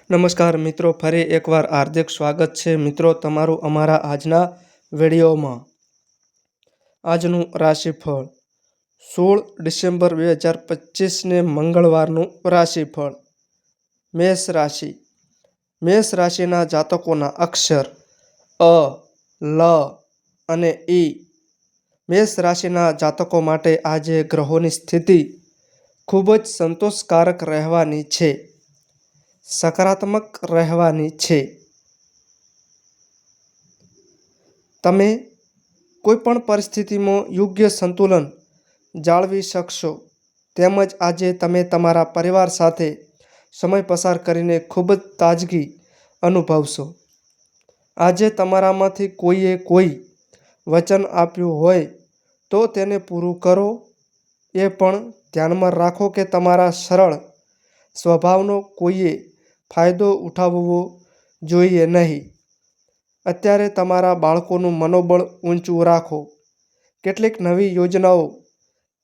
નમસ્કાર મિત્રો, ફરી એકવાર હાર્દિક સ્વાગત છે મિત્રો તમારું અમારા આજના વિડીયોમાં। આજનું રાશિફળ 16 ડિસેમ્બર 2025ને મંગળવારનું રાશિફળ। મેષ રાશિ। મેષ રાશિના જાતકોના અક્ષર અ, લ અને ઈ। મેષ રાશિના જાતકો માટે આજે ગ્રહોની સ્થિતિ ખૂબ જ સંતોષકારક રહેવાની છે, સકારાત્મક રહેવાની છે। તમે કોઈપણ પરિસ્થિતિમાં યોગ્ય સંતુલન જાળવી શકશો, તેમજ આજે તમે તમારા પરિવાર સાથે સમય પસાર કરીને ખૂબ જ તાજગી અનુભવશો। આજે તમારામાંથી કોઈએ કોઈ વચન આપ્યું હોય તો તેને પૂરું કરો। એ પણ ધ્યાનમાં રાખો કે તમારા સરળ સ્વભાવનો કોઈએ ફાયદો ઉઠાવવો જોઈએ નહીં। અત્યારે તમારા બાળકોનું મનોબળ ઊંચું રાખો। કેટલીક નવી યોજનાઓ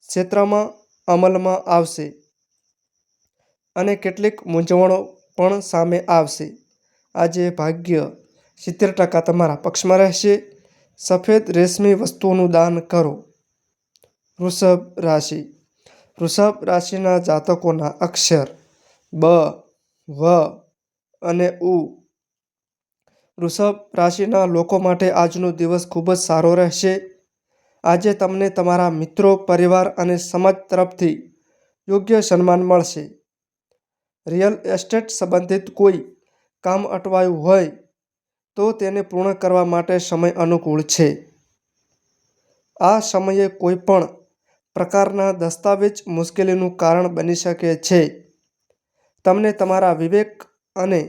ક્ષેત્રમાં અમલમાં આવશે અને કેટલીક મૂંઝવણો પણ સામે આવશે। આજે ભાગ્ય 70% તમારા પક્ષમાં રહેશે। સફેદ રેશમી વસ્તુઓનું દાન કરો। વૃષભ રાશિ। વૃષભ રાશિના જાતકોના અક્ષર બ, વ અને ઉ। વૃષભ રાશિના લોકો માટે આજનો દિવસ ખૂબ જ સારો રહેશે। આજે તમને તમારા મિત્રો, પરિવાર અને સમાજ તરફથી યોગ્ય સન્માન મળશે। રિયલ એસ્ટેટ સંબંધિત કોઈ કામ અટવાયું હોય તો તેને પૂર્ણ કરવા માટે સમય અનુકૂળ છે। આ સમયે કોઈ પણ પ્રકારના દસ્તાવેજ મુશ્કેલીનું કારણ બની શકે છે। તમને તમારા વિવેક અને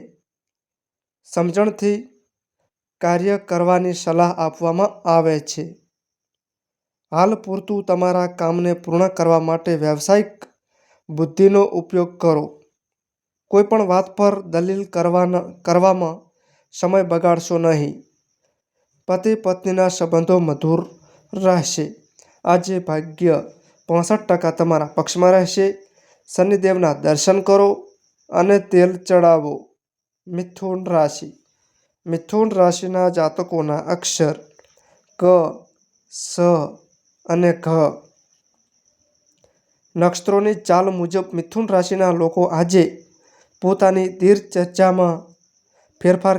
સમજણથી કાર્ય કરવાની સલાહ આપવામાં આવે છે। હાલ પૂરતું તમારા કામને પૂર્ણ કરવા માટે વ્યાવસાયિક બુદ્ધિનો ઉપયોગ કરો। કોઈ પણ વાત પર દલીલ કરવામાં સમય બગાડશો નહીં। પતિ પત્નીના સંબંધો મધુર રહેશે। આજે ભાગ્ય 65% તમારા પક્ષમાં રહેશે। શનિદેવના દર્શન કરો અને તેલ ચડાવો। મિથુન રાશિ। મિથુન રાશિના જાતકોના અક્ષર ક, સ અને ઘ। નક્ષત્રોની ચાલ મુજબ મિથુન રાશિના લોકો આજે પોતાની દિનચર્યામાં ફેરફાર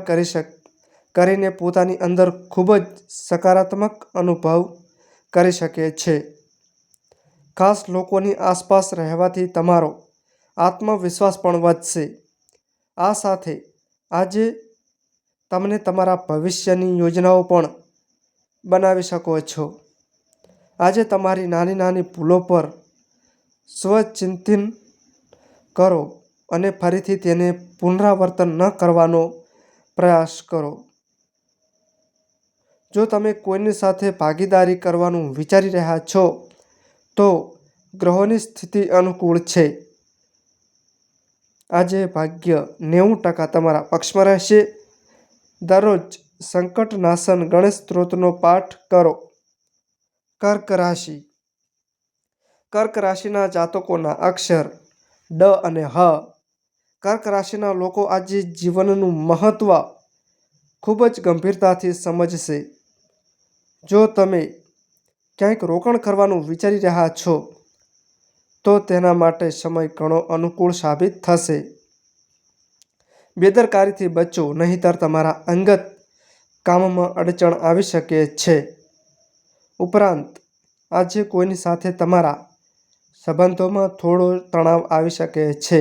કરીને પોતાની અંદર ખૂબ જ સકારાત્મક અનુભવ કરી શકે છે। ખાસ લોકોની આસપાસ રહેવાથી તમારો આત્મવિશ્વાસ પણ વધશે। આ સાથે આજે તમને તમારા ભવિષ્યની યોજનાઓ પણ બનાવી શકો છો। આજે તમારી નાની નાની ભૂલો પર સ્વચિંતન કરો અને ફરીથી તેને પુનરાવર્તન ન કરવાનો પ્રયાસ કરો। જો તમે કોઈની સાથે ભાગીદારી કરવાનું વિચારી રહ્યા છો તો ગ્રહોની સ્થિતિ અનુકૂળ છે। આજે ભાગ્ય 90% તમારા પક્ષમાં રહેશે। દરરોજ સંકટનાશન ગણેશ સ્ત્રોતનો પાઠ કરો। કર્ક રાશિ। કર્ક રાશિના જાતકોના અક્ષર ડ અને હ। કર્ક રાશિના લોકો આજે જીવનનું મહત્વ ખૂબ જ ગંભીરતાથી સમજશે। જો તમે ક્યાંક રોકાણ કરવાનું વિચારી રહ્યા છો તો તેના માટે સમય ઘણો અનુકૂળ સાબિત થશે। બેદરકારીથી બચો, નહીંતર તમારા અંગત કામમાં અડચણ આવી શકે છે। ઉપરાંત આજે કોઈની સાથે તમારા સંબંધોમાં થોડો તણાવ આવી શકે છે।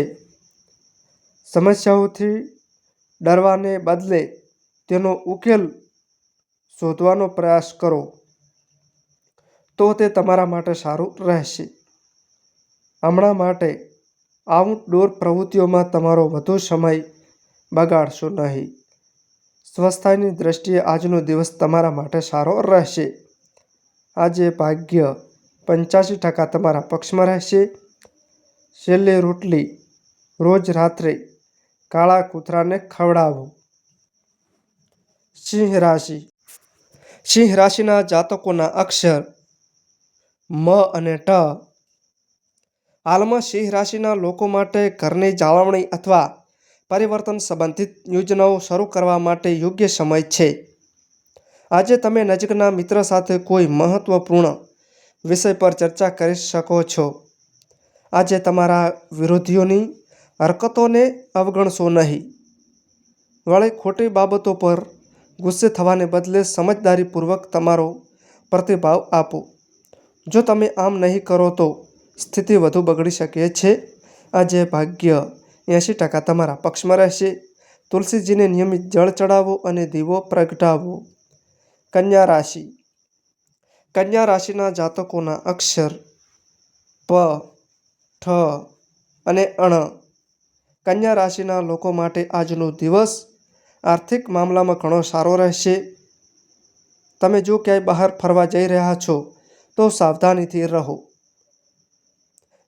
સમસ્યાઓથી ડરવાને બદલે તેનો ઉકેલ શોધવાનો પ્રયાસ કરો તો તે તમારા માટે સારું રહેશે। હમણાં માટે આઉટડોર પ્રવૃત્તિઓમાં તમારો વધુ સમય બગાડશો નહીં। સ્વાસ્થ્યની દ્રષ્ટિએ આજનો દિવસ તમારા માટે સારો રહેશે। આજે ભાગ્ય 85% તમારા પક્ષમાં રહેશે। છેલ્લી રોટલી રોજ રાત્રે કાળા કૂતરાને ખવડાવો। સિંહ રાશિ। સિંહ રાશિના જાતકોના અક્ષર મ અને ટ। હાલમાં સિંહ રાશિના લોકો માટે ઘરની જાળવણી અથવા પરિવર્તન સંબંધિત યોજનાઓ શરૂ કરવા માટે યોગ્ય સમય છે. આજે તમે નજીકના મિત્ર સાથે કોઈ મહત્વપૂર્ણ વિષય પર ચર્ચા કરી શકો છો. આજે તમારા વિરોધીઓની હરકતોને અવગણશો નહીં. વળી ખોટી બાબતો પર ગુસ્સે થવાને બદલે સમજદારીપૂર્વક તમારો પ્રતિભાવ આપો. જો તમે આમ નહીં કરો તો સ્થિતિ વધુ બગડી શકે છે. આજે ભાગ્ય 80% તમારા પક્ષમાં રહેશે. તુલસીજીને નિયમિત જળ ચડાવો અને દીવો પ્રગટાવો. કન્યા રાશિ. કન્યા રાશિના જાતકોના અક્ષર પ, ઠ અને અણ. કન્યા રાશિના લોકો માટે આજનો દિવસ આર્થિક મામલામાં ઘણો સારો રહેશે. તમે જો ક્યાંય બહાર ફરવા જઈ રહ્યા છો તો સાવધાનીથી રહો,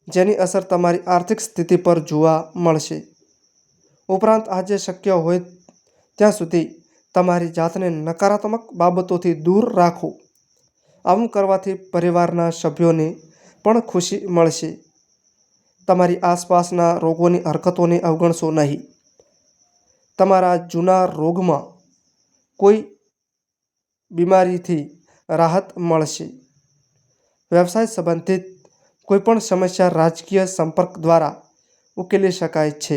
જેની અસર તમારી આર્થિક સ્થિતિ પર જોવા મળશે. ઉપરાંત આજે શક્ય હોય ત્યાં સુધી તમારી જાતને નકારાત્મક બાબતોથી દૂર રાખો. આવું કરવાથી પરિવારના સભ્યોને પણ ખુશી મળશે. તમારી આસપાસના રોગોની હરકતોને અવગણશો નહીં. તમારા જૂના રોગમાં કોઈ બીમારીથી રાહત મળશે. વ્યવસાય સંબંધિત કોઈપણ સમસ્યા રાજકીય સંપર્ક દ્વારા ઉકેલી શકાય છે.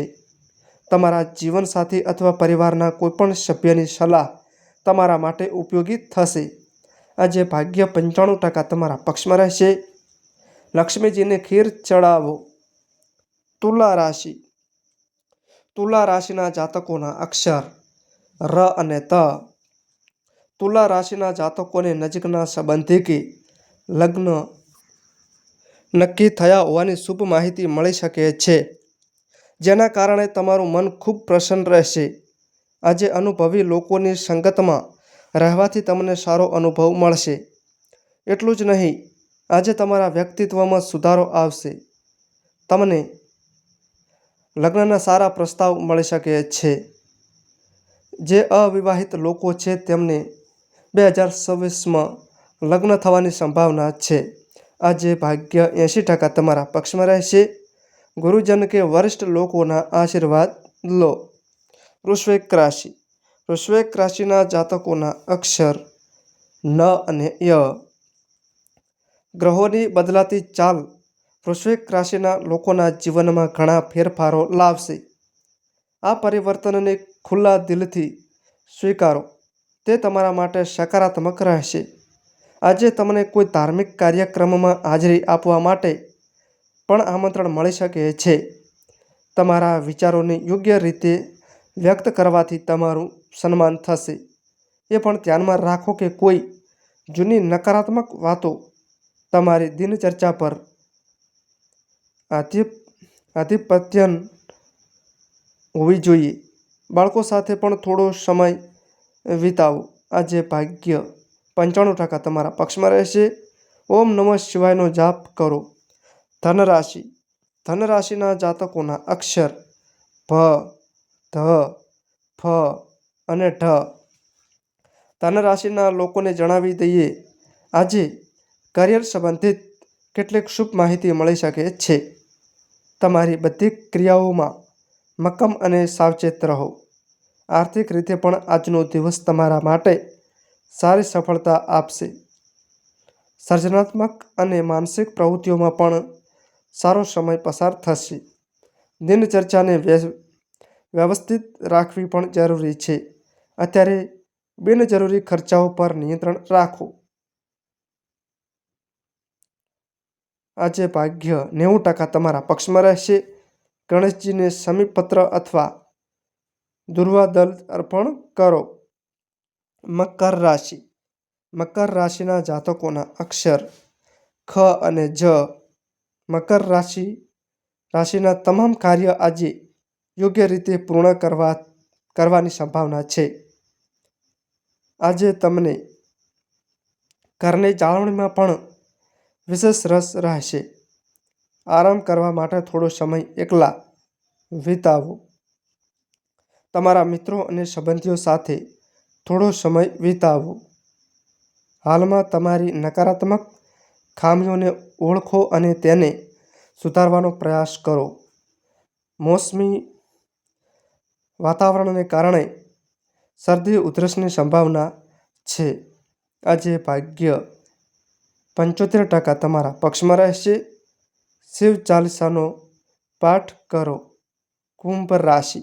તમારા જીવનસાથી અથવા પરિવારના કોઈપણ સભ્યની સલાહ તમારા માટે ઉપયોગી થશે. આજે ભાગ્ય 95% તમારા પક્ષમાં રહેશે. લક્ષ્મીજીને ખીર ચડાવો. તુલા રાશિ. તુલા રાશિના જાતકોના અક્ષર ર અને ત. તુલા રાશિના જાતકોને નજીકના સંબંધી કે લગ્ન નક્કી થયા હોવાની શુભ માહિતી મળી શકે છે, જેના કારણે તમારું મન ખૂબ પ્રસન્ન રહેશે. આજે અનુભવી લોકોની સંગતમાં રહેવાથી તમને સારો અનુભવ મળશે. એટલું જ નહીં, આજે તમારા વ્યક્તિત્વમાં સુધારો આવશે. તમને લગ્નના સારા પ્રસ્તાવ મળી શકે છે. જે અવિવાહિત લોકો છે તેમને 2026માં લગ્ન થવાની સંભાવના છે. આજે ભાગ્ય 80% તમારા પક્ષમાં રહેશે. ગુરુજન કે વરિષ્ઠ લોકોના આશીર્વાદ લો. વૃશ્ચિક રાશિ. વૃશ્ચિક રાશિના જાતકોના અક્ષર ન અને ય. ગ્રહોની બદલાતી ચાલ વૃશ્ચિક રાશિના લોકોના જીવનમાં ઘણા ફેરફારો લાવશે. આ પરિવર્તનને ખુલ્લા દિલથી સ્વીકારો. તે તમારા માટે સકારાત્મક રહેશે. આજે તમને કોઈ ધાર્મિક કાર્યક્રમમાં હાજરી આપવા માટે પણ આમંત્રણ મળી શકે છે. તમારા વિચારોને યોગ્ય રીતે વ્યક્ત કરવાથી તમારું સન્માન થશે. એ પણ ધ્યાનમાં રાખો કે કોઈ જૂની નકારાત્મક વાતો તમારી દિનચર્યા પર આધિપત્ય હોવી જોઈએ. બાળકો સાથે પણ થોડો સમય વિતાવો. આજે ભાગ્ય 95% તમારા પક્ષમાં રહેશે. ઓમ નમઃ શિવાયનો જાપ કરો. ધનરાશિ. ધનરાશિના જાતકોના અક્ષર ભ, ધ, ફ અને ઢ. ધનરાશિના લોકોને જણાવી દઈએ, આજે કરિયર સંબંધિત કેટલીક શુભ માહિતી મળી શકે છે. તમારી બધી ક્રિયાઓમાં મક્કમ અને સાવચેત રહો. આર્થિક રીતે પણ આજનો દિવસ તમારા માટે સારી સફળતા આપશે. સર્જનાત્મક અને માનસિક પ્રવૃત્તિઓમાં પણ સારો સમય પસાર થશે. દિનચર્યાને વ્યવસ્થિત રાખવી પણ જરૂરી છે. અત્યારે બિનજરૂરી ખર્ચાઓ પર નિયંત્રણ રાખો. આજે ભાગ્ય 90% તમારા પક્ષમાં રહેશે. ગણેશજીને સમીપત્ર અથવા દૂર્વાદળ અર્પણ કરો. મકર રાશિ. મકર રાશિના જાતકોના અક્ષર ખ અને જ. મકર રાશિના તમામ કાર્ય આજે યોગ્ય રીતે પૂર્ણ કરવાની સંભાવના છે. આજે તમને ઘરની જાળવણીમાં પણ વિશેષ રસ રહેશે. આરામ કરવા માટે થોડો સમય એકલા વિતાવો. તમારા મિત્રો અને સંબંધીઓ સાથે થોડો સમય વિતાવો. હાલમાં તમારી નકારાત્મક ખામીઓને ઓળખો અને તેને સુધારવાનો પ્રયાસ કરો. મોસમી વાતાવરણને કારણે શરદી ઉધરસની સંભાવના છે. આજે ભાગ્ય 75% તમારા પક્ષમાં રહેશે. શિવ ચાલીસાનો પાઠ કરો. કુંભ રાશિ.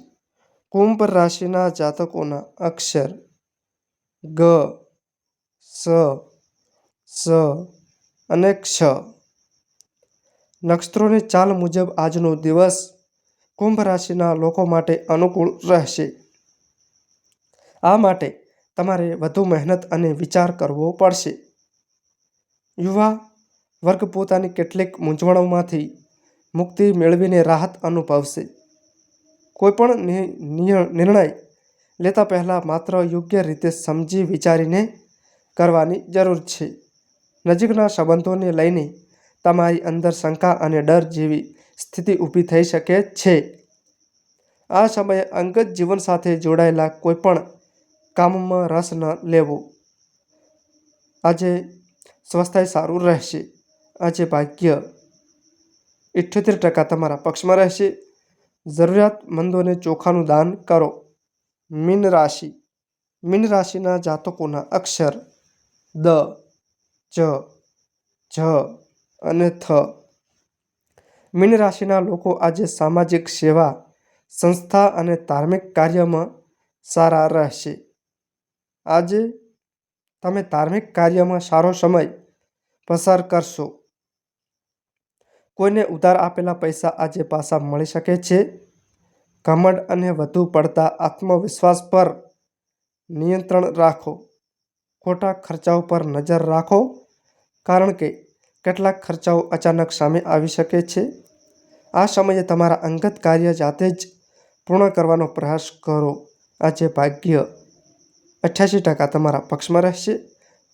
કુંભ રાશિના જાતકોના અક્ષર ગ, સ, સ અને ક્ષ. નક્ષત્રોની ચાલ મુજબ આજનો દિવસ કુંભ રાશિના લોકો માટે અનુકૂળ રહેશે. આ માટે તમારે વધુ મહેનત અને વિચાર કરવો પડશે. યુવા વર્ગ પોતાની કેટલીક મૂંઝવણોમાંથી મુક્તિ મેળવીને રાહત અનુભવશે. કોઈપણ નિર્ણય લેતા પહેલાં માત્ર યોગ્ય રીતે સમજી વિચારીને કરવાની જરૂર છે. નજીકના સંબંધોને લઈને તમારી અંદર શંકા અને ડર જેવી સ્થિતિ ઊભી થઈ શકે છે. આ સમયે અંગત જીવન સાથે જોડાયેલા કોઈપણ કામમાં રસ ન લેવો. આજે સ્વાસ્થ્ય સારું રહેશે. આજે ભાગ્ય 78% તમારા પક્ષમાં રહેશે. જરૂરિયાતમંદોને ચોખાનું દાન કરો. મીન રાશિ. મીન રાશિના જાતકોના અક્ષર દ, ચ, ઝ અને થ. મીન રાશિના લોકો આજે સામાજિક સેવા, સંસ્થા અને ધાર્મિક કાર્યમાં સારા રહેશે. આજે તમે ધાર્મિક કાર્યમાં સારો સમય પસાર કરશો. કોઈને ઉધાર આપેલા પૈસા આજે પાછા મળી શકે છે. ઘમંડ અને વધુ પડતા આત્મવિશ્વાસ પર નિયંત્રણ રાખો. ખોટા ખર્ચાઓ પર નજર રાખો, કારણ કે કેટલાક ખર્ચાઓ અચાનક સામે આવી શકે છે. આ સમયે તમારા અંગત કાર્ય જાતે જ પૂર્ણ કરવાનો પ્રયાસ કરો. આજે ભાગ્ય 88% તમારા પક્ષમાં રહેશે.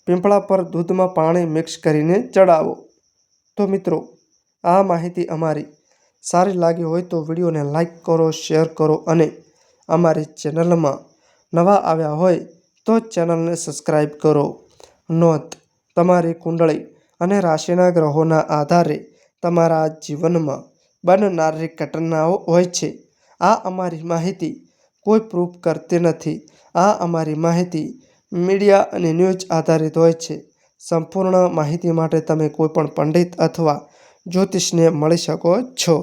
પીપળા પર દૂધમાં પાણી મિક્સ કરીને ચડાવો. તો મિત્રો, આ માહિતી અમારી સારી લાગી હોય તો વિડીયોને લાઈક કરો, શેર કરો અને અમારી ચેનલમાં નવા આવ્યા હોય તો ચેનલને સબસ્ક્રાઈબ કરો. નોંધ: તમારી કુંડળી અને રાશિના ગ્રહોના આધારે તમારા જીવનમાં બનનારી ઘટનાઓ હોય છે. આ અમારી માહિતી કોઈ પ્રૂફ કરતી નથી. આ અમારી માહિતી મીડિયા અને ન્યૂઝ આધારિત હોય છે. સંપૂર્ણ માહિતી માટે તમે કોઈપણ પંડિત અથવા જ્યોતિષને મળી શકો છો.